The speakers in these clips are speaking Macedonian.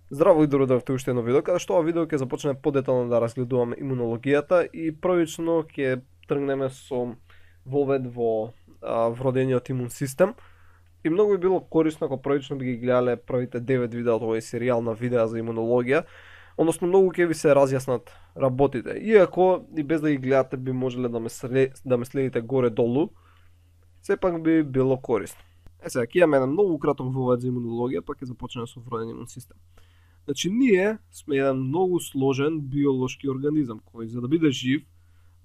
Здраво и дојдовте уште едно видео, каде што ова видео ќе започне подетално да разгледуваме имунологијата и првично ќе тргнеме со вовед во вродениот имун систем. И многу би било корисно ако првично би ги гледале првите 9 видеа од овој серијал на видеа за имунологија, односно многу ќе ви се разјаснат работите. Иако и без да ги гледате би можеле да ме следите горе долу, сепак би било корисно. Сега ќе имаме еден многу краток вовед за имунологија, па ќе започнеме со вроден имун систем. Значи, ние сме еден многу сложен биолошки организам, кој за да биде жив,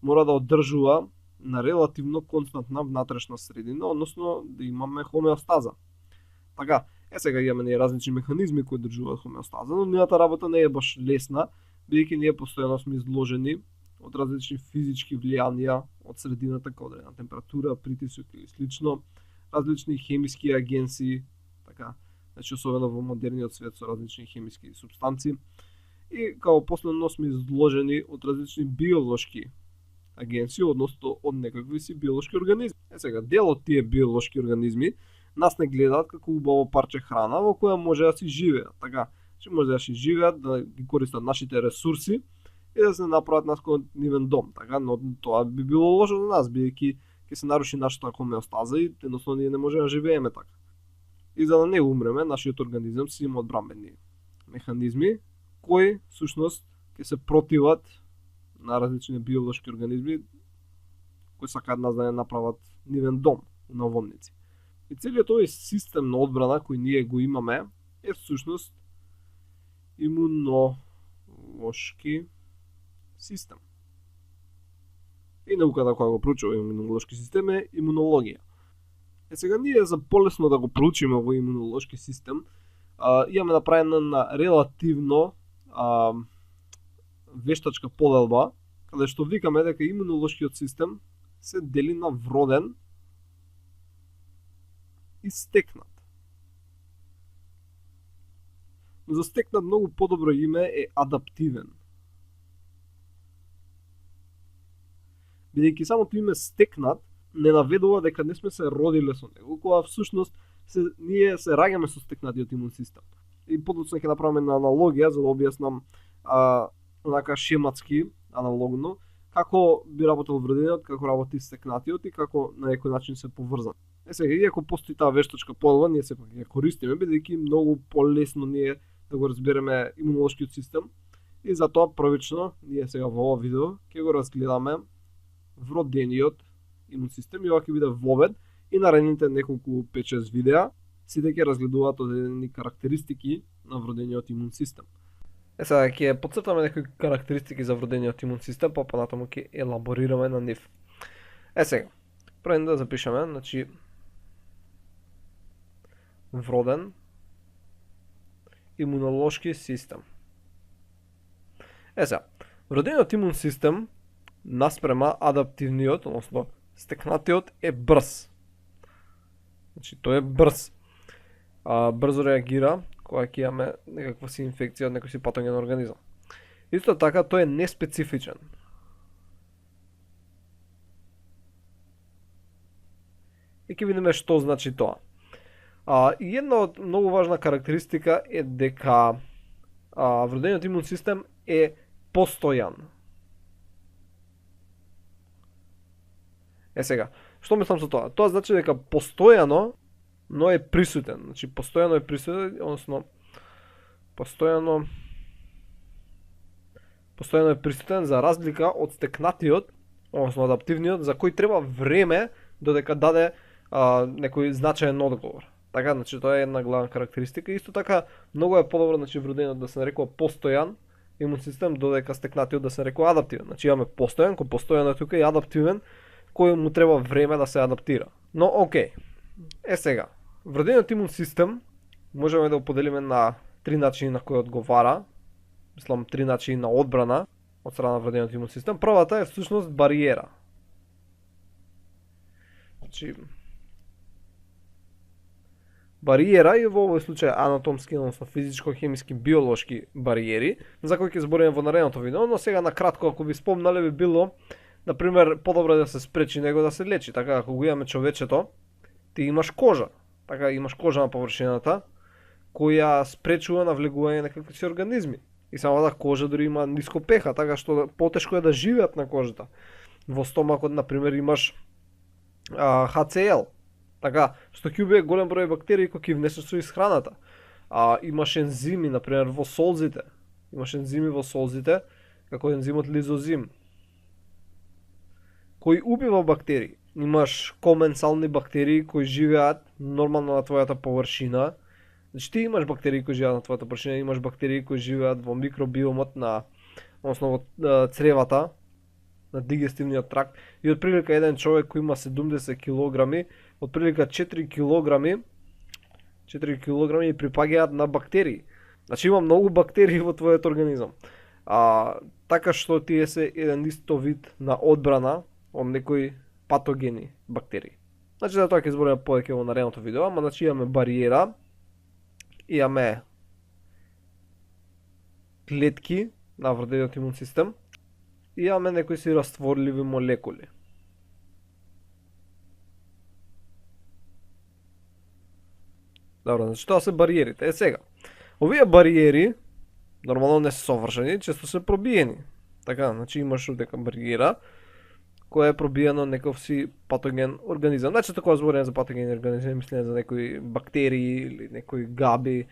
мора да одржува на релативно константна внатрешна средина, односно да имаме хомеостаза. Така, сега имаме ние различни механизми кои одржуваат хомеостаза, но нивната работа не е баш лесна, бидејќи ние постојано сме изложени од различни физички влијанија од средината, како одредена температура, притисок или слично, различни хемиски агенции, така. Значи, особено во модерниот свет со различни хемиски супстанции. И као последно сме изложени од различни биолошки агенции, односно од некакви си биолошки организми. Сега, дел од тие биолошки организми нас не гледаат како убаво парче храна во која може да си живеат. Така, че може да си живеат, да ги користат нашите ресурси и да се направат нас како нивен дом. Така, но тоа би било лошо за нас, бидејќи ќе се наруши нашата хомеостаза и едноставно ние не можеме да живееме така. И за да не умреме, нашиот организам си има одбранбени механизми кои всушност ќе се противат на различни биолошки организми кои сакаат нас да не направат нивен дом на наводници. И целиот овој систем на одбрана кој ние го имаме е всушност имунолошки систем. И науката која го проучува имунолошки систем е имунологија. Сега ние за полесно да го проучиме овој имунолошки систем, имаме направена на релативно вештачка поделба, каде што викаме дека имунолошкиот систем се дели на вроден и стекнат. Но за стекнат многу подобро име е адаптивен. Бидејќи самото име стекнат не наведува дека не сме се родиле со него, кога всушност ние се раѓаме со стекнатиот имун систем. И подоцна ќе направиме на аналогија за да објаснам онака шематски, аналогно, како би работел вродениот, како работи стекнатиот и како на некој начин се поврзан. Сега, иако постои таа вештачка поделба, ние сепак ја користиме, бидејќи многу полесно ние да го разбереме имунолошкиот систем и затоа првично ние сега во ова видео ќе го разгледаме вродениот имун систем и ова ќе биде вовед и наредните неколку 5-6 видеа сите ќе разгледуваат одредени карактеристики на вродениот имун систем. Сега ќе потцртаме некои карактеристики за вродениот имун систем, па понатаму ќе елаборираме на нив. Сега, прво да запишеме, значи вроден имунолошки систем. Сега, вродениот имун систем наспрема адаптивниот, односно стекнатиот е брз. Значи тој е брз. Брзо реагира кога ќе имаме некаква си инфекција од некој си патоген организам. Исто така тој е неспецифичен. И ќе видиме што значи тоа. И една од многу важна карактеристика е дека вродениот имун систем е постојан. Сега, што мислам со тоа? Тоа значи дека постојано, но е присутен. Значи, постојано е присутен, односно, постојано е присутен за разлика од стекнатиот, односно адаптивниот, за кој треба време додека даде некој значаен одговор. Така, значи, тоа е една главна карактеристика. Исто така, многу е подобро, значи, вродениот да се нарекува постојан имун систем, додека стекнатиот да се нарекува адаптивен. Значи, имаме постојан, кој постојано е тука и адаптивен, кој му треба време да се адаптира. Но окей. Сега, вродениот имун систем можеме да го поделиме на три начини на кои одговара. Мислам, три начини на одбрана од страна на вродениот имун систем. Првата е всушност бариера. Значи, бариера и во овој случај анатомски, односно физичко-хемиски, биолошки бариери, за кои ќе збориме во наредното видео, но сега на кратко ако би спомнале би било например, подобро да се спречи него да се лечи. Така, ако го имаме човечето, ти имаш кожа. Така, имаш кожа на површината, која спречува навлегување на какви си организми. И самата кожа дури има ниско pH, така што потешко е да живеат на кожата. Во стомакот, например, имаш HCl, така, што ќе убие голем број бактерии кои ќе внесеш со из храната. Имаш ензими, например, во солзите. Имаш ензими во солзите, како ензимот лизозим, кој убива бактерии. Имаш коменсални бактерии кои живеат нормално на твојата површина. Значи ти имаш бактерии кои живеат на твојата површина, имаш бактерии кои живеат во микробиомот на, односно во цревата, на дигестивниот тракт. И отприлика еден човек кој има 70 килограми, отприлика 4 килограми и припагаат на бактерии. Значи има многу бактерии во твојот организам. Така што тие се еден исто вид на одбрана од некои патогени бактерии. Значи за тоа ќе збориме повеќе во наредното видео, ама значи имаме бариера, имаме клетки на вродениот имун систем и имаме некои си растворливи молекули. Добро, значи тоа се бариерите. Сега, овие бариери нормално не се совршени, често се пробиени. Така, значи имаш дека бариера која е пробиена некој си патоген организам. Значи кога збориме за патогени организми, мислиме за некои бактерии или некои габи,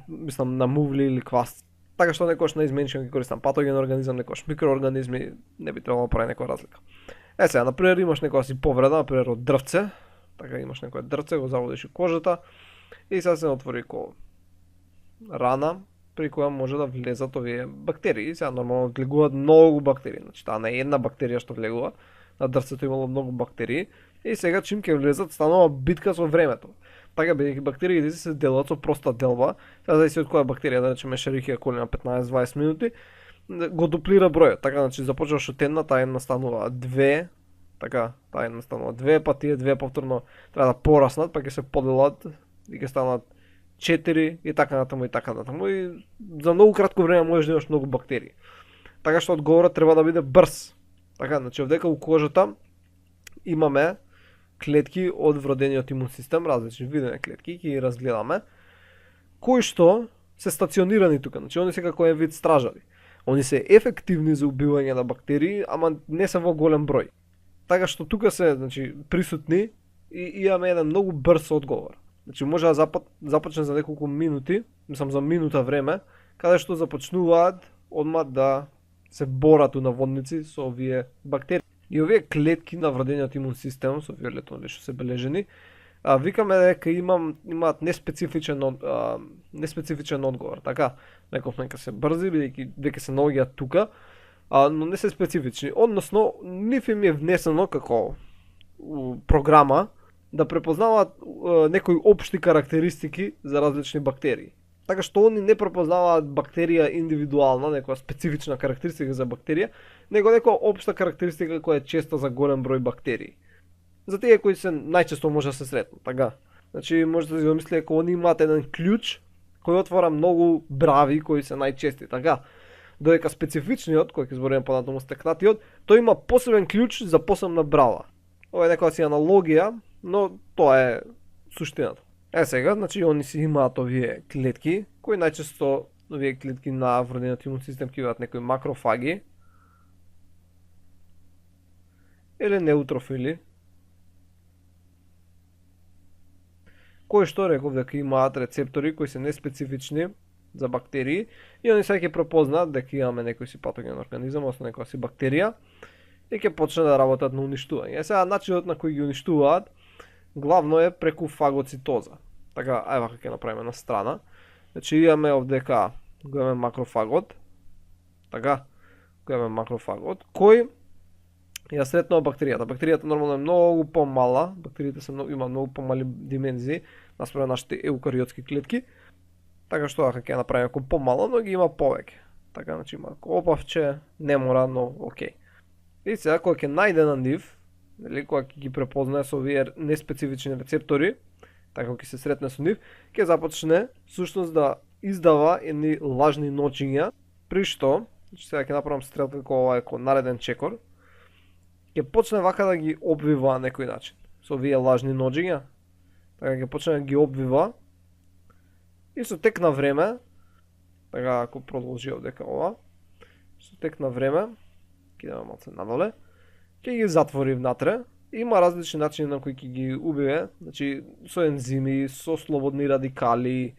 мислам на мувли или кваст. Така што некош наизменично ги користам патоген организам, некош микроорганизми, не би требало да прави некоја разлика. Сега, например, имаш некоја си повреда, например од дрвце, така имаш некоја дрвце, го заводиш у кожата и сега се отвори ко рана при која може да влезат овие бактерии. Сега нормално влегуваат многу бактерии, значи таа не е една бактерија што влегува, на дрвцето имало многу бактерии и сега чим ќе влезат станува битка со времето. Така бидејќи бактериите се делат со проста делба, сега зависи од која бактерија, да речеме Escherichia coli на 15-20 минути, го дуплира бројот. Така значи започнуваш од една, таа една станува 2, така, таа една станува 2, па тие 2 повторно треба да пораснат, па ќе се поделат и ќе станат 4 и така натаму и така натаму и за многу кратко време можеш да имаш многу бактерии. Така што одговорот треба да биде брз. Така, значи овдека у кожата имаме клетки од вродениот имун систем, различни видови клетки, ќе ги разгледаме, кои што се стационирани тука, значи они се како е вид стражари. Они се ефективни за убивање на бактерии, ама не се во голем број. Така што тука се, значи, присутни и имаме еден многу брз одговор. Значи може да започне за неколку минути, мислам за минута време, каде што започнуваат одмah да се борат у наводници со овие бактерии. И овие клетки на вродениот имун систем, со фиолетово што се бележени, викаме дека имаат неспецифичен одговор. Така, некој нека се брзи, бидејќи дека се наоѓаат тука, но не се специфични. Односно, нив им е внесено како програма да препознаваат некои општи карактеристики за различни бактерии. Така што они не препознаваат бактерија индивидуална, некоја специфична карактеристика за бактерија, него некоја општа карактеристика која е честа за голем број бактерии. За тие кои се најчесто може да се сретнат, така. Значи можете да си замислите дека они имаат еден клjuč кој отвора многу брави кои се најчести, така. Додека специфичниот, кој ќе збориме понатаму стекнатиот, тој има посебен клjuč за посебна брава. Ова е некоја си аналогија, но тоа е суштината. Сега, значи они си имаат овие клетки, кои најчесто овие клетки на вродениот имун систем ќе бидат некои макрофаги или неутрофили, кои што реков дека имаат рецептори кои се неспецифични за бактерии и они сега ќе препознаат дека имаме некој си патоген организам, односно некоја си бактерија и ќе почне да работат на уништување. Сега начинот на кој ги уништуваат главно е преку фагоцитоза. Така, ајде вака ќе направиме на страна. Значи имаме овдека го имаме макрофагот. Така, го имаме макрофагот кој ја сретнува бактеријата. Бактеријата нормално е многу помала, бактериите имаат многу помали димензии наспрема нашите еукариотски клетки. Така што вака ќе направиме како помало, но ги има повеќе. Така, значи има опавче, не мора, но окей. И сега кога ќе најде на нив, или кога ќе ги препознае со овие неспецифични рецептори, така ќе се сретне со нив, ќе започне всушност да издава едни лажни ночиња, при што, значи сега ќе направам стрелка како нареден чекор, ќе почне вака да ги обвива на некој начин со овие лажни ноџиња. Така ќе почне да ги обвива И со тек на време, така ако продолжи овдека ова, со тек на време, ќе идеме малце надоле, ќе ги затвори внатре. Има различни начини на кои ќе ги убие, значи со ензими, со слободни радикали,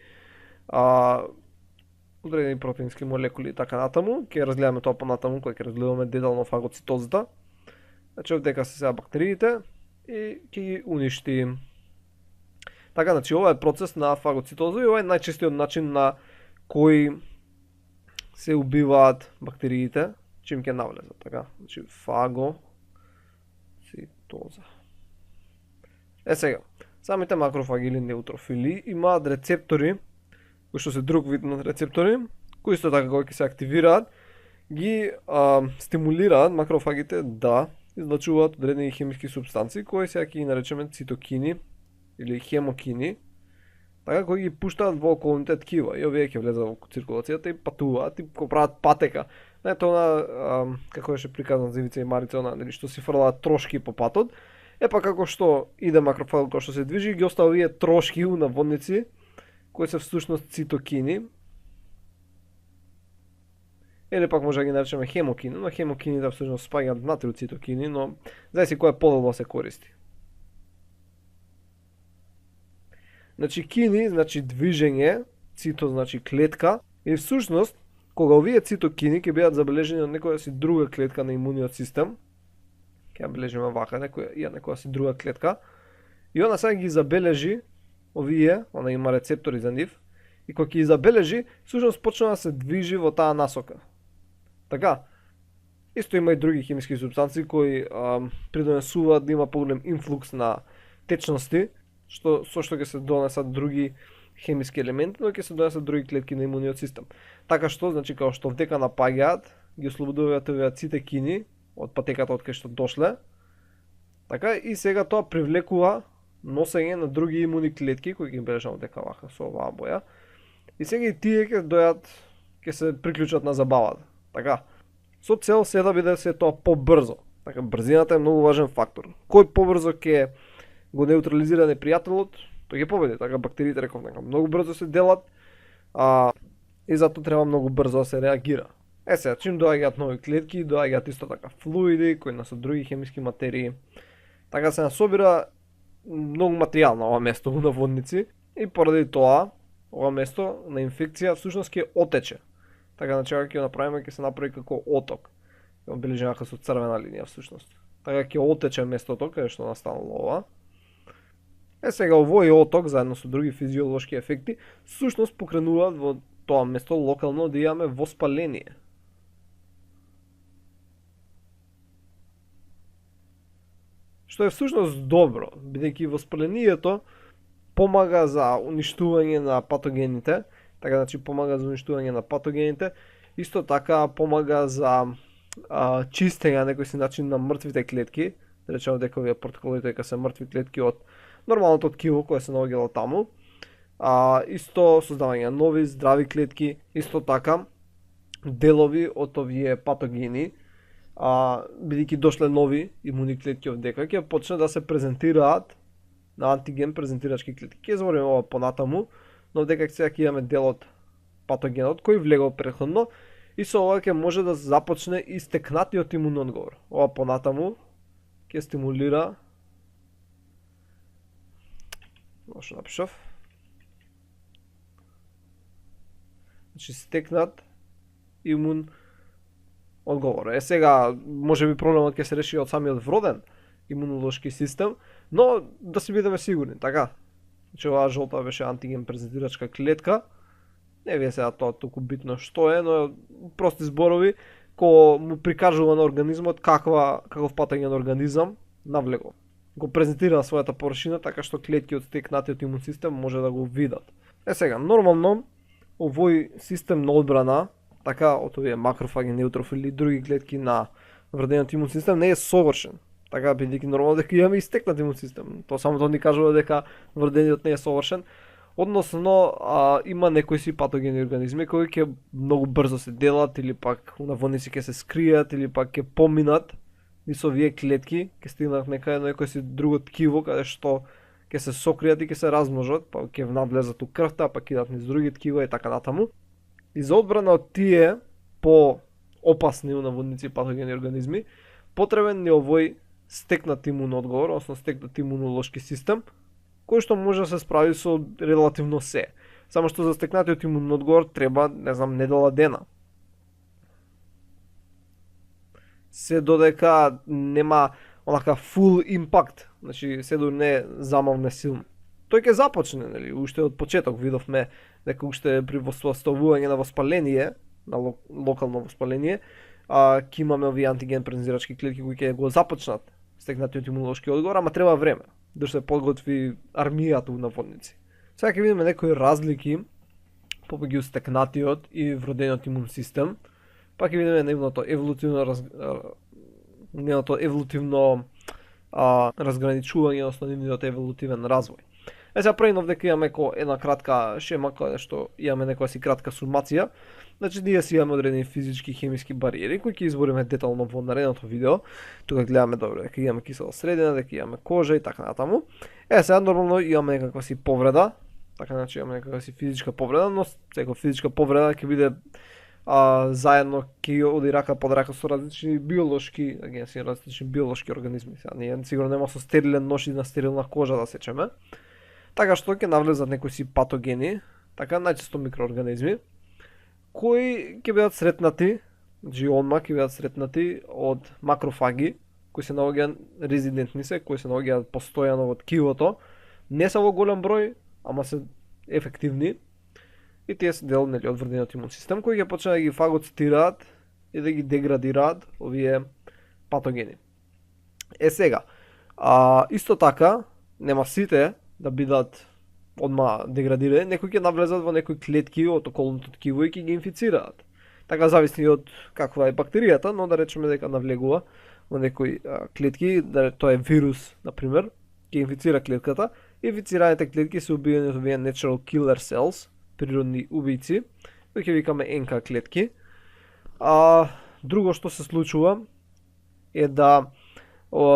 одредени протеински молекули и така натаму. Ќе разгледаме тоа понатаму кога ќе разгледаме детално фагоцитозата. Значи овдека се сега бактериите и ќе ги уништи. Така, значи ова е процес на фагоцитоза и ова е најчестиот начин на кој се убиваат бактериите чим ќе навлезат, така. Значи фагоцитоза. Сега, самите макрофаги или неутрофили имаат рецептори, кои што се друг вид на рецептори, кои исто така кога ќе се активираат, ги стимулираат макрофагите да излачуваат одредени хемиски супстанции кои сега ќе ги наречеме цитокини или хемокини, така кои ги пуштаат во околните ткива и овие ќе влезат во циркулацијата и патуваат и го прават патека. Не тоа како беше приказано за Ивица и Марица, нели што си фрлаат трошки по патот. Па како што иде макрофаг кој што се движи, ги остава овие трошки у наводници кои се всушност цитокини. Или пак може да ги наречеме хемокини, но хемокините всушност спаѓаат внатре од цитокини, но зависи кој подолго се користи. Значи кини значи движење, цито значи клетка и всушност кога овие цитокини ќе бидат забележени од некоја си друга клетка на имуниот систем, ќе ја бележиме вака, некоја си друга клетка, и она сега ги забележи овие, она има рецептори за нив, и кога ќе ги забележи, всушност почна да се движи во таа насока. Така, исто има и други хемиски супстанции кои придонесуваат да има поголем инфлукс на течности, со што ќе се донесат други хемиски елементи, но ќе се донесат други клетки на имуниот систем. Така што, значи, као што вдека напаѓаат, ги ослободуваат овие цитокини од патеката од кај што дошле, така и сега тоа привлекува носење на други имуни клетки кои ги бележам дека вака со оваа боја. И сега и тие ќе дојат, ќе се приклучат на забавата. Така, со цел се да биде се тоа побрзо. Така, брзината е многу важен фактор. Кој побрзо ќе го неутрализира непријателот, тој ќе победи. Така, бактериите реков дека многу брзо се делат, и затоа треба многу брзо да се реагира. Сега, чим доаѓаат нови клетки, доаѓаат исто така флуиди кои се други хемиски материи. Така се насобира многу материјал на ова место у наводници и поради тоа ова место на инфекција всушност ќе отече. Така, значи ќе го направиме, ќе се направи како оток. Ќе обележиме со црвена линија всушност. Така ќе отече местото каде што настанало ова. Сега овој оток заедно со други физиолошки ефекти всушност покренуваат во тоа место локално да имаме воспаление. Што е всушност добро, бидејќи воспалението помага за уништување на патогените, така значи помага за уништување на патогените, исто така помага за чистење на некој си начин на мртвите клетки, да речеме дека овие протоколите дека се мртви клетки од нормалното ткиво кое се наоѓало таму. Исто создавање нови здрави клетки, исто така делови од овие патогени, бидејќи дошле нови имуни клетки овдека, ќе почне да се презентираат на антиген презентирачки клетки. Ќе збориме ова понатаму, но дека сега ќе имаме дел од патогенот кој влегол претходно и со ова ќе може да започне и стекнатиот имунен одговор. Ова понатаму ќе стимулира, што напишав, значи стекнат имун одговор. Сега може би проблемот ќе се реши од самиот вроден имунолошки систем, но да си бидеме сигурни, така. Значи оваа жолта беше антиген презентирачка клетка. Не ви е сега тоа толку битно што е, но прости зборови кој му прикажува на организмот каков патоген организам навлегол. Го презентира својата површина така што клетки од стекнатиот имун систем може да го видат. Сега, нормално овој систем на одбрана, така од овие макрофаги, неутрофили и други клетки на вродениот имун систем не е совршен. Така бидејќи нормално дека имаме истекнат имун систем. Тоа само тоа ни кажува дека вродениот не е совршен. Односно, има некои си патогени организми кои ќе многу брзо се делат или пак наводници ќе се скријат или пак ќе поминат низ овие клетки, ќе стигнат некој си друго ткиво каде што ќе се сокријат и ќе се размножат, па ќе навлезат у крвта, па ќе идат низ други ткива и така натаму. И за одбрана од тие по опасни наводници патогени организми, потребен е овој стекнат имун одговор, односно стекнат имунолошки систем, кој што може да се справи со релативно се. Само што за стекнатиот имун одговор треба, не знам, недела дена. Се додека нема онака full импакт, значи се до не замавне силно. Тој ќе започне, нели, уште од почеток видовме дека уште при восстановување на воспаление, на локално воспаление, ќе имаме овие антиген презентирачки клетки кои ќе го започнат стекнатиот имунолошки одговор, ама треба време да се подготви армијата у наводници. Сега ќе видиме некои разлики помеѓу стекнатиот и вродениот имун систем, па ќе видиме нивното еволутивно разграничување, односно нивниот еволутивен развој. Сега пред овде имаме една кратка шема каде што имаме некоја си кратка сумација. Значи ние си имаме одредени физички и хемиски бариери кои ќе избориме детално во наредното видео. Тука гледаме добро дека имаме кисела средина, дека имаме кожа и така натаму. Сега нормално имаме некаква си повреда, така значи имаме некаква си физичка повреда, но секоја физичка повреда ќе биде заедно ќе оди рака под рака со различни биолошки агенции, различни биолошки организми. Сега ние сигурно нема со стерилен нож и на стерилна кожа да сечеме. Така што ќе навлезат некои си патогени, така најчесто микроорганизми, кои ќе бидат сретнати, значи одма ќе бидат сретнати од макрофаги, кои се наоѓаат резидентни се, кои се наоѓаат постојано во ткивото, не се во голем број, ама се ефективни. И тие се дел нели од вродениот имун систем кои ќе почнат да ги фагоцитираат и да ги деградираат овие патогени. Сега, исто така нема сите да бидат одма деградирани, некои ќе навлезат во некои клетки од околното ткиво и ќе ги инфицираат. Така зависи од каква е бактеријата, но да речеме дека навлегува во некои клетки, да тоа е вирус, на пример, ќе инфицира клетката. Инфицираните клетки се убиени од овие natural killer cells, природни убијци, кои ќе викаме НК клетки. Друго што се случува е да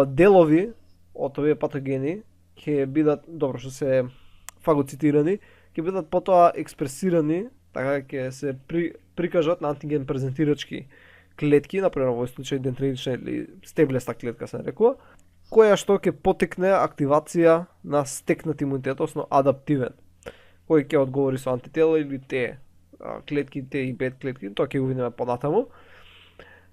делови од овие патогени ќе бидат, добро што се фагоцитирани, ќе бидат потоа експресирани, така ќе се прикажат на антиген презентирачки клетки, например во овој случај дендритична или стеблеста клетка се нарекува, која што ќе потекне активација на стекнат имунитет, односно адаптивен, кој ќе одговори со антитела или те клетки, те и бет клетки, тоа ќе го видиме понатаму.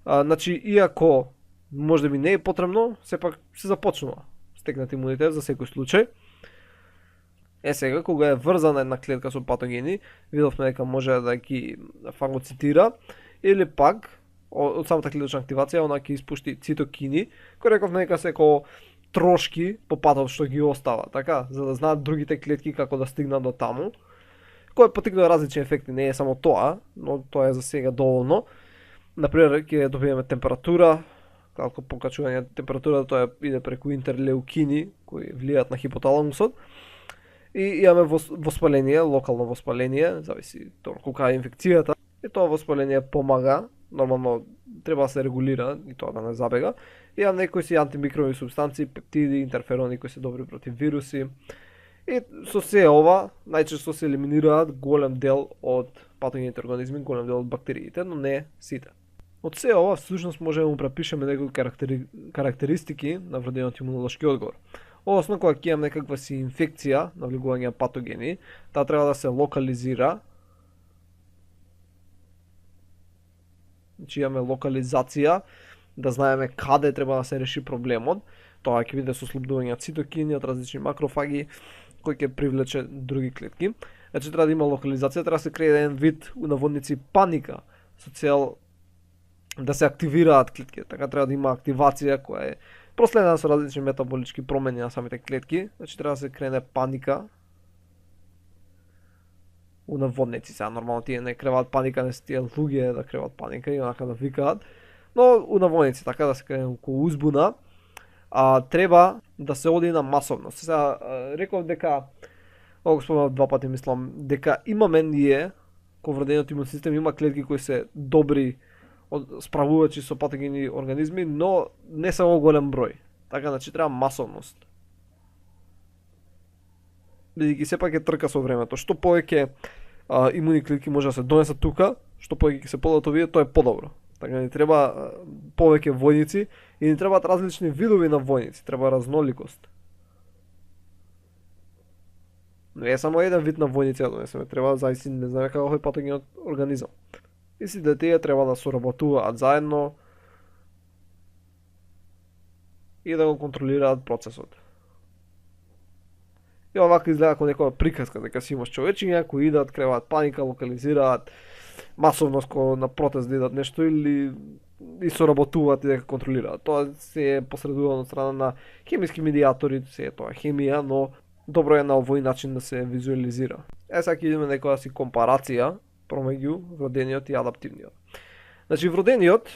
Значи, иако можеби не е потребно, сепак се започнува стекнат имунитет за секој случај. Сега, кога е врзана една клетка со патогени, видовме дека може да ги фагоцитира, или пак, од самата клеточна активација, она ќе испушти цитокини, кој рековме дека се трошки по патот што ги остава, така, за да знаат другите клетки како да стигнат до таму, кој потикнува различни ефекти, не е само тоа, но тоа е за сега доволно. Например, ќе добиеме температура, како покачување на температура, тоа иде преку интерлеукини, кои влијаат на хипоталамусот, и имаме воспаление, локално воспаление, зависи тоа колка е инфекцијата, и тоа воспаление помага, нормално треба да се регулира и тоа да не забега. Имам некои си антимикробни субстанции, пептиди, интерферони кои се добри против вируси. И со се ова најчесто се елиминираат голем дел од патогените организми, голем дел од бактериите, но не сите. Од се ова всушност можеме да му препишеме некои карактеристики на вродениот имунолошки одговор. Односно, кога ќе имам некаква си инфекција, навлегување патогени, таа треба да се локализира. Значи имаме локализација, да знаеме каде треба да се реши проблемот. Тоа ќе биде со слободување цитокини од различни макрофаги, кои ќе привлече други клетки. Значи треба да има локализација, треба да се крее еден вид наводници паника, со цел да се активираат клетки. Така треба да има активација која е проследена со различни метаболички промени на самите клетки. Значи треба да се крене паника у наводници. Сега нормално тие не креваат паника, не се тие луѓе да креваат паника и онака да викаат. Но у наводници така да се крене околу узбуна, треба да се оди на масовност. Сега реков дека, го спомнав два пати мислам, дека имаме ние, кој вродениот имун систем има клетки кои се добри справувачи со патогени организми, но не се во голем број. Така, значи треба масовност. бидејќи сепак е трка со времето. Што повеќе имуни клетки може да се донесат тука, што повеќе ќе се податовие, тоа е подобро. Така ни треба повеќе војници и ни требаат различни видови на војници, треба разноликост. Не е само еден вид на војници да донесеме, треба заистина не знаме како е патогенот организам. И сите тие треба да соработуваат заедно и да го контролираат процесот. И овака изгледа како некоја приказка, дека си имаш човечиња кои идат, креваат паника, локализираат масовно на протест да идат нешто или и соработуваат и дека контролираат. Тоа се е посредувано од страна на хемиски медиатори, се е тоа хемија, но добро е на овој начин да се визуализира. Сега ќе идеме некоја си компарација промеѓу вродениот и адаптивниот. Значи вродениот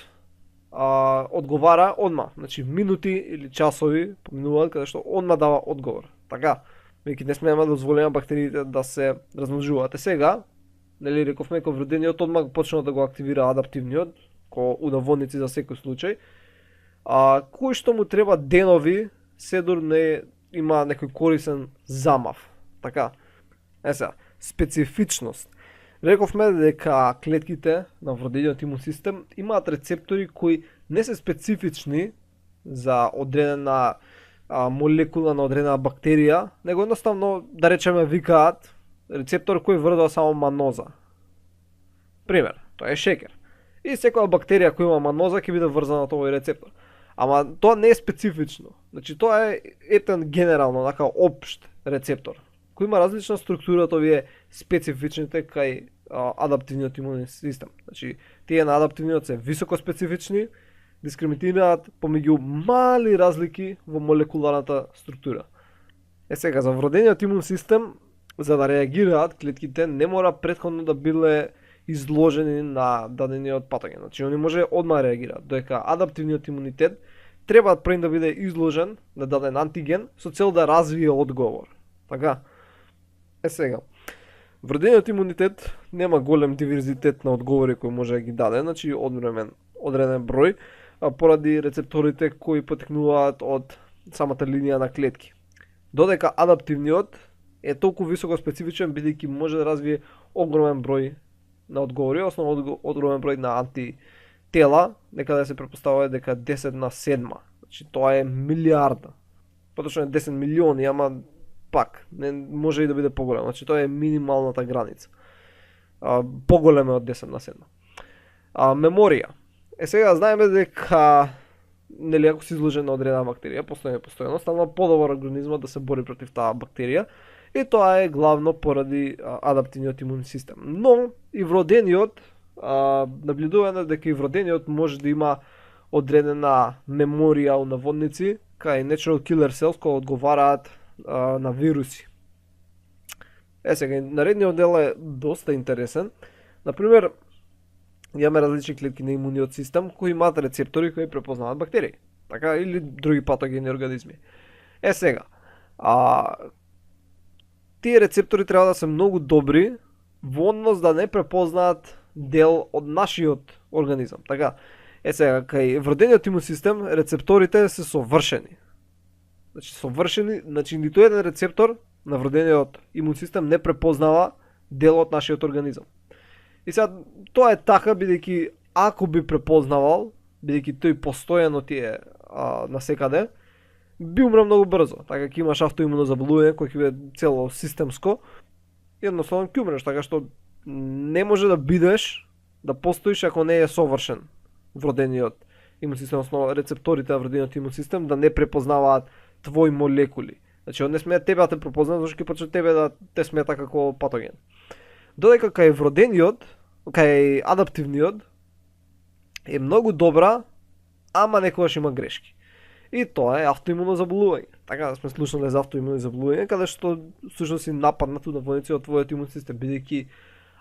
одговара одма, значи минути или часови поминуваат каде што одма дава одговор. Така, веќе не смееме да дозволиме бактериите да се размножуваат. Сега, нели рековме дека вродениот одма почнува да го активира адаптивниот, ко удаводници за секој случај. Кој што му треба денови, седор не има некој корисен замав. Така. Сега, специфичност. Рековме дека клетките на вродениот имун систем имаат рецептори кои не се специфични за одредена молекула на одредена бактерија, него едноставно, да речеме, викаат рецептор кој врдува само маноза. Пример, тоа е шекер. И секоја бактерија која има маноза ќе биде врзана од овој рецептор. Ама тоа не е специфично. Значи тоа е етен генерално, така општ рецептор, кој има различна структура од овие специфичните кај адаптивниот имунен систем. Значи, тие на адаптивниот се високо специфични, дискриминираат помеѓу мали разлики во молекуларната структура. Сега, за вродениот имун систем, за да реагираат клетките, не мора претходно да биле изложени на дадениот патоген. Значи, они може одма реагираат, додека адаптивниот имунитет треба пред да биде изложен на даден антиген со цел да развие одговор. Така? Сега, вродениот имунитет нема голем диверзитет на одговори кои може да ги даде, значи одреден број, поради рецепторите кои потекнуваат од самата линија на клетки. Додека адаптивниот е толку високо специфичен бидејќи може да развие огромен број на одговори, основно огромен број на антитела, некаде се претпоставува дека 10 на 7. Значи тоа е милиарда. Поточно е 10 милиони, ама пак не може и да биде поголем. Значи тоа е минималната граница. Поголем е од 10 на 7. Меморија. Сега знаеме дека нели ако се изложен на одредена бактерија, постојано стана подобар организмот да се бори против таа бактерија, и тоа е главно поради адаптивниот имунен систем. Но и вродениот, наблюдуваме дека и вродениот може да има одредена меморија у наводници, кај natural killer cells кои одговараат на вируси. Сега, наредниот дел е доста интересен. Например, имаме различни клетки на имуниот систем кои имаат рецептори кои препознаваат бактерии, така, или други патогени организми. Сега, тие рецептори треба да се многу добри во однос да не препознаат дел од нашиот организам. Така, сега, кај вродениот имун систем рецепторите се совршени. Значи ниту еден рецептор на вродениот имун систем не препознава дел од нашиот организам. И сега тоа е така бидејќи ако би препознавал, бидејќи тој постојано тие насекаде, би умре многу брзо. Така ќе имаш автоимуно заболување кој ќе биде цело системско, едноставно ќе умреш, така што не може да бидеш, да постоиш ако не е совршен вродениот имун систем, основно рецепторите на вродениот имун систем да не препознаваат твои молекули. Значи, он не смее тебе да те препознаат, зашто ќе почне тебе да те смета како патоген. Додека кај вродениот, кај адаптивниот е многу добра, ама некогаш има грешки. И тоа е автоимуно заболување. Така да сме слушнале за автоимуно заболување, каде што всушност си нападнат удаводници од твојот имун систем, бидејќи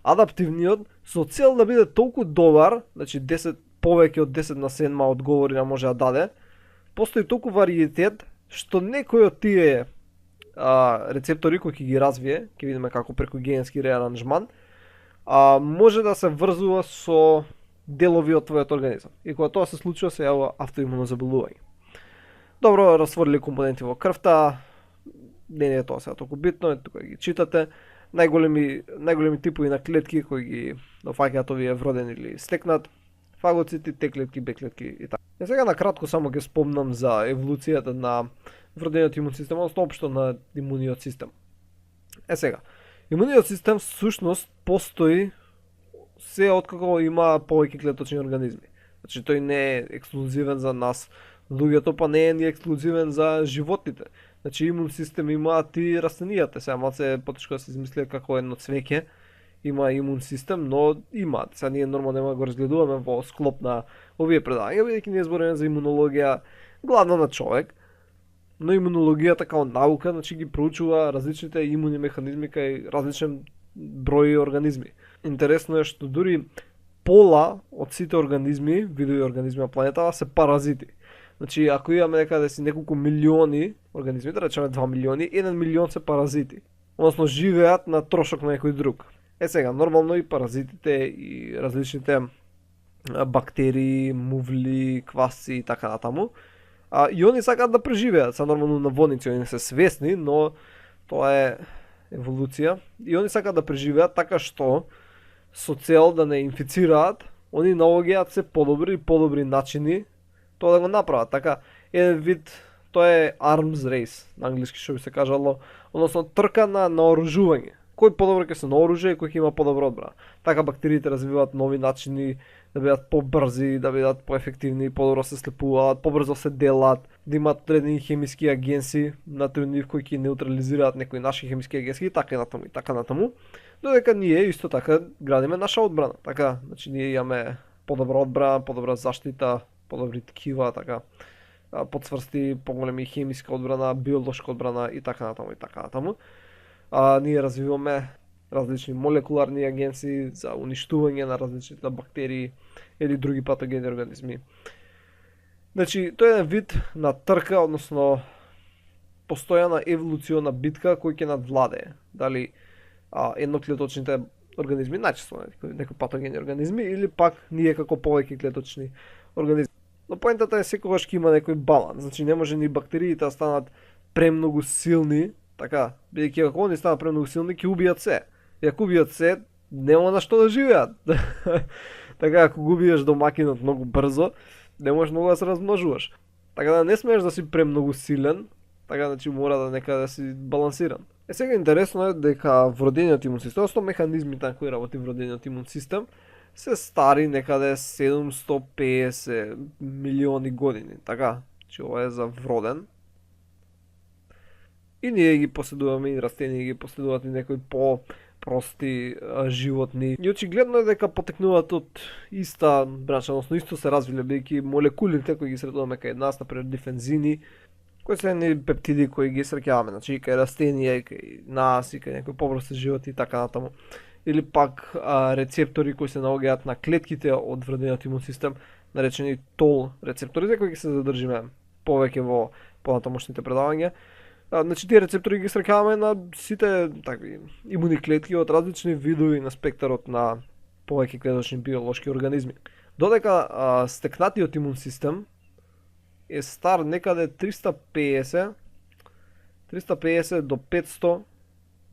адаптивниот со цел да биде толку добар, значи 10 повеќе од 10 на 7 одговори на може да даде, постои толку вариетет што некој од тие рецептори кои ќе ги развие, ќе видиме како преку генетски реаранжман, може да се врзува со делови од твојот организам. И кога тоа се случува, се јавува автоимуно заболување. Добро расфорили компоненти во крвта, не е тоа сега толку битно, тука ги читате. Најголеми типови на клетки кои ги дофаќаат овие вроден или стекнат, фагоцити, Т клетки, Б клетки и така. Сега на кратко само ќе спомнам за еволуцијата на вродениот имун систем, односно општо на имуниот систем. Сега, имуниот систем всушност постои се откако има повеќе клеточни организми. Значи тој не е ексклузивен за нас луѓето, па не е ни ексклузивен за животните. Значи имун систем имаат и растенијата. Сега малце потешко да се измисли како едно цвеќе има имун систем, но имаат. Сега ние нормално нема го разгледуваме во склоп на овие предавања, бидејќи ние збориме за имунологија главно на човек, но имунологијата као наука, значи ги проучува различните имуни механизми кај различен број организми. Интересно е што дури пола од сите организми, видови организми на планетава се паразити. Значи, ако имаме некаде си неколку милиони организми, да речеме 2 милиони, 1 милион се паразити. Односно, живеат на трошок на некој друг. Сега, нормално и паразитите и различните бактерии, мувли, квасци и така натаму, и они сакаат да преживеат. Са нормално наводници, они се свесни, но тоа е еволуција. И они сакаат да преживеат така што со цел да не инфицираат, они наоѓаат се подобри и подобри начини тоа да го направат. Така, еден вид, тоа е arms race, на англиски што би се кажало, односно трка на наоружување. Кој подобро ќе се наоружува и кој ќе има подобра одбрана. Така бактериите развиваат нови начини да бидат побрзи, да бидат поефективни, подобро се слепуваат, побрзо се делат, да имаат одредени хемиски агенси внатре нив кои ќе неутрализираат некои наши хемиски агенси и така натаму. Додека ние исто така градиме наша одбрана. Така, значи ние имаме подобра одбрана, подобра заштита, подобри ткива, така, подсврсти, поголеми хемиска одбрана, биолошка одбрана и така натаму. Ние развиваме различни молекуларни агенции за уништување на различните бактерии или други патогени организми. Значи, тоа е еден вид на трка, односно постојана еволуциона битка кој ќе надвладее. Дали едноклеточните организми, најчесто некои патогени организми, или пак ние како повеќе клеточни организми. Но поентата е секогаш ќе има некој баланс. Значи не може ни бактериите да станат премногу силни, така, бидејќи ако они станат премногу силни, ќе убијат се. И ако убијат се, нема на што да живеат. Така, ако го убиеш домакинот многу брзо, не можеш многу да се размножуваш. Така да не смееш да си премногу силен, така значи мора да некаде да си балансиран. Сега интересно е дека вродениот имун систем, односно механизмите на кои работи вродениот имун систем, се стари некаде 750 милиони години. Така, че ова е за вроден. И ние ги поседуваме, и растенија ги поседуваат, и некои по-прости животни. И очигледно е дека потекнуваат од иста бранша, односно исто се развиле, бидејќи молекулите кои ги сретуваме кај нас, например дифензини, кои се едни пептиди кои ги среќаваме, значи и кај растенија, и кај нас, и кај некои побрости животи и така натаму. Или пак рецептори кои се наоѓаат на клетките од вродениот имун систем, наречени тол рецептори, за кои ги се задржиме повеќе во понатамошните предавања. Значи тие рецептори ги среќаваме на сите такви имуни клетки од различни видови на спектарот на повеќе клеточни биолошки организми. Додека стекнатиот имун систем е стар некаде 350 до 500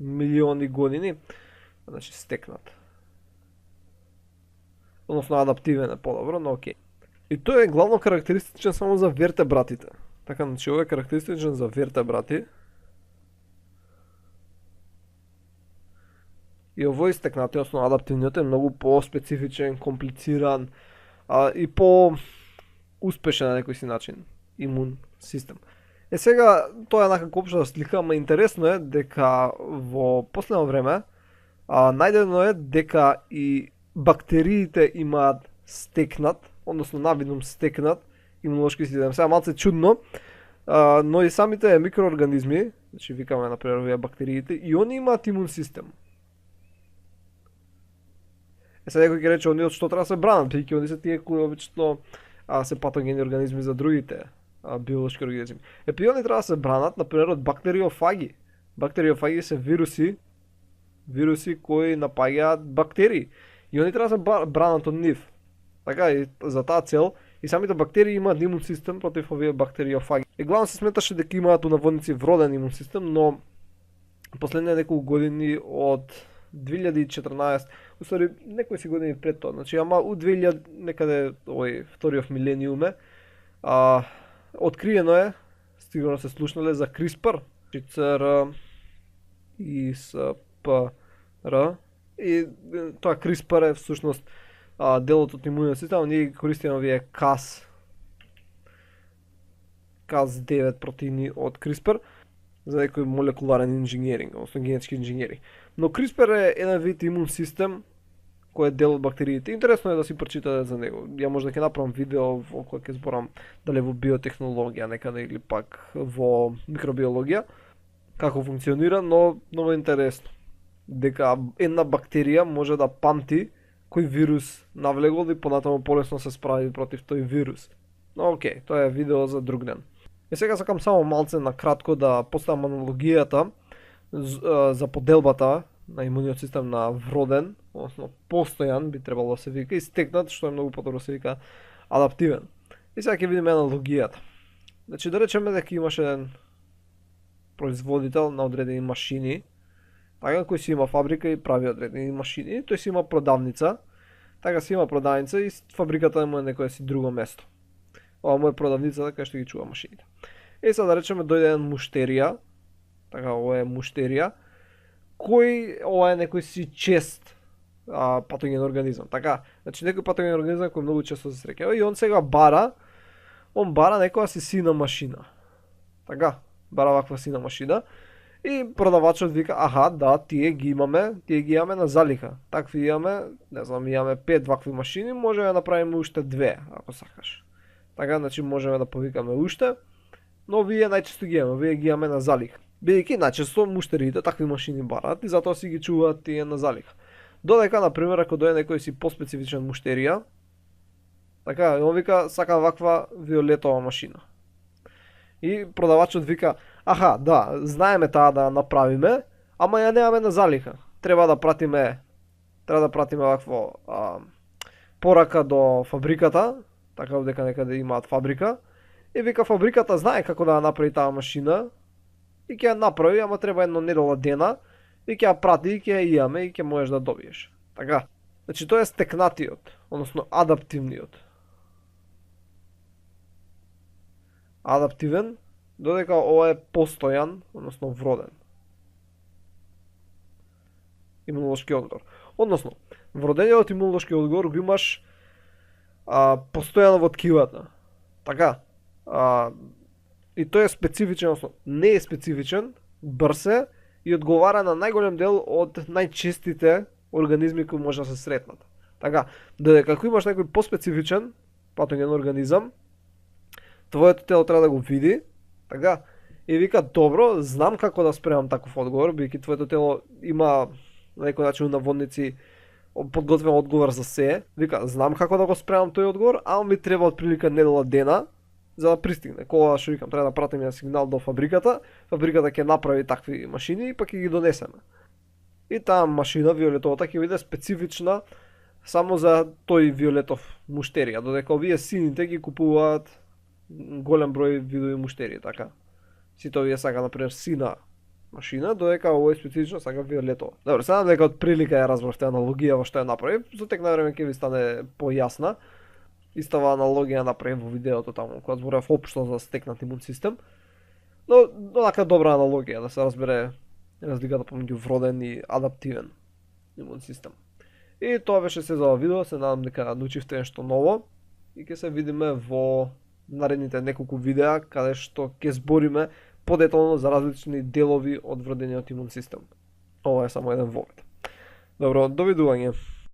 милиони години, значи стекнат. Односно адаптивен е подобро, но окей. И тој е главно карактеристичен само за вертебратите. Така, значи ова е карактеристичен за вертебрати. И овој стекнати, односно адаптивниот е многу по-специфичен, комплициран и по-успешен на некој си начин имун систем. Сега, тоа е некако општа слика, ама интересно е дека во последно време најдено е дека и бактериите имаат стекнат, односно навидно стекнат имунолошки систем. Сега малце чудно, но и самите микроорганизми, значи викаме например овие бактериите, и они имаат имун систем. Сега некој ќе рече, они од што треба да се бранат, бидејќи они се тие кои обично се патогени организми за другите биолошки организми. И они треба да се бранат, например, од бактериофаги. Бактериофаги се вируси кои напаѓаат бактерии. И они треба да се бранат од нив. Така, и за таа цел И самите бактерии имаат имун систем против овие бактериофаги. И главно се сметаше дека имаат унаводници вроден имун систем, но последните неколку години од 2014, усвари некои си години пред тоа, значи ама у 2000 некаде овој вториот милениуме, откриено е, сигурно се слушнале за CRISPR, CR и SPR, и тоа CRISPR е всушност делот од имуниот систем, ние користиме овие Cas9 протеини од CRISPR за некој молекуларен инженеринг, односно генетички инженеринг. Но CRISPR е еден вид имун систем кој е дел од бактериите. Интересно е да си прочитате за него. Ја може да ќе направам видео во кој ќе зборам дали во биотехнологија некаде или пак во микробиологија како функционира, но многу интересно дека една бактерија може да памти кој вирус навлегол и понатаму полесно се справи против тој вирус. Но окей, тоа е видео за друг ден. И сега сакам само малце на кратко да поставам аналогијата за поделбата на имуниот систем на вроден, односно постојан би требало да се вика, и стекнат, што е многу подобро се вика адаптивен. И сега ќе видиме аналогијата. Значи да речеме дека имаш еден производител на одредени машини, така кој си има фабрика и прави одредени машини, тој си има продавница, така си има продавница и фабриката му е некое си друго место. Ова му е продавницата кај што ги чува машините. И сега да речеме дојде еден муштерија, така ова е муштерија, кој ова е некој си чест патоген организам. Така, значи некој патоген организам кој многу често се среќава и он сега бара некоја си сина машина. Така, бара ваква сина машина и продавачот вика, аха, да, тие ги имаме на залиха. Такви имаме, не знам, имаме 5 вакви машини, можеме да направиме уште 2, ако сакаш. Така, значи можеме да повикаме уште, но вие најчесто ги имаме, вие ги имаме на залиха. Бидејќи најчесто муштерите такви машини барат и затоа си ги чуваат тие на залиха. Додека, например, ако дојде некој си поспецифичен муштерија, така, он вика, сака ваква виолетова машина. И продавачот вика, аха, да, знаеме таа да направиме, ама ја немаме на залиха. Треба да пратиме вакво порака до фабриката, така дека некаде имаат фабрика, и вика фабриката знае како да ја направи таа машина, и ќе ја направи, ама треба едно недела дена, и ќе ја прати, и ќе ја имаме, и ќе можеш да добиеш. Така, значи тоа е стекнатиот, односно адаптивниот. Адаптивен, додека ова е постојан, односно вроден. Имунолошки одговор. Односно, вродениот имунолошки одговор го имаш постојано во ткивата. Така, и тој е специфичен, односно не е специфичен, брз е и одговара на најголем дел од најчестите организми кои може да се сретнат. Така, додека ако имаш некој поспецифичен патоген организам, твоето тело треба да го види, така, и вика, добро, знам како да спремам таков одговор, бидејќи твоето тело има на некој начин наводници подготвен одговор за се, вика, знам како да го спремам тој одговор, ама ми треба отприлика недела дена за да пристигне. Кога што викам, треба да пратиме на сигнал до фабриката ќе направи такви машини и пак ќе ги донесеме. И таа машина виолетовата ќе биде специфична само за тој виолетов муштерија, додека овие сините ги купуваат голем број видови муштерии, така. Сите овие сака, например, сина машина, додека овој специфично сака виолетова. Добро, се надам дека од прилика ја разбравте аналогија во што ја направив, за тек на време ќе ви стане појасна. Истава аналогија направив во видеото таму, кога зборев општо за стекнат имун систем. Но онака добра аналогија да се разбере разликата помеѓу вроден и адаптивен имун систем. И тоа беше се за ова видео, се надам дека научивте нешто ново и ќе се видиме во наредните неколку видеа каде што ќе збориме подетално за различни делови од вродениот имун систем. Ова е само еден вовед. Добро, довидување.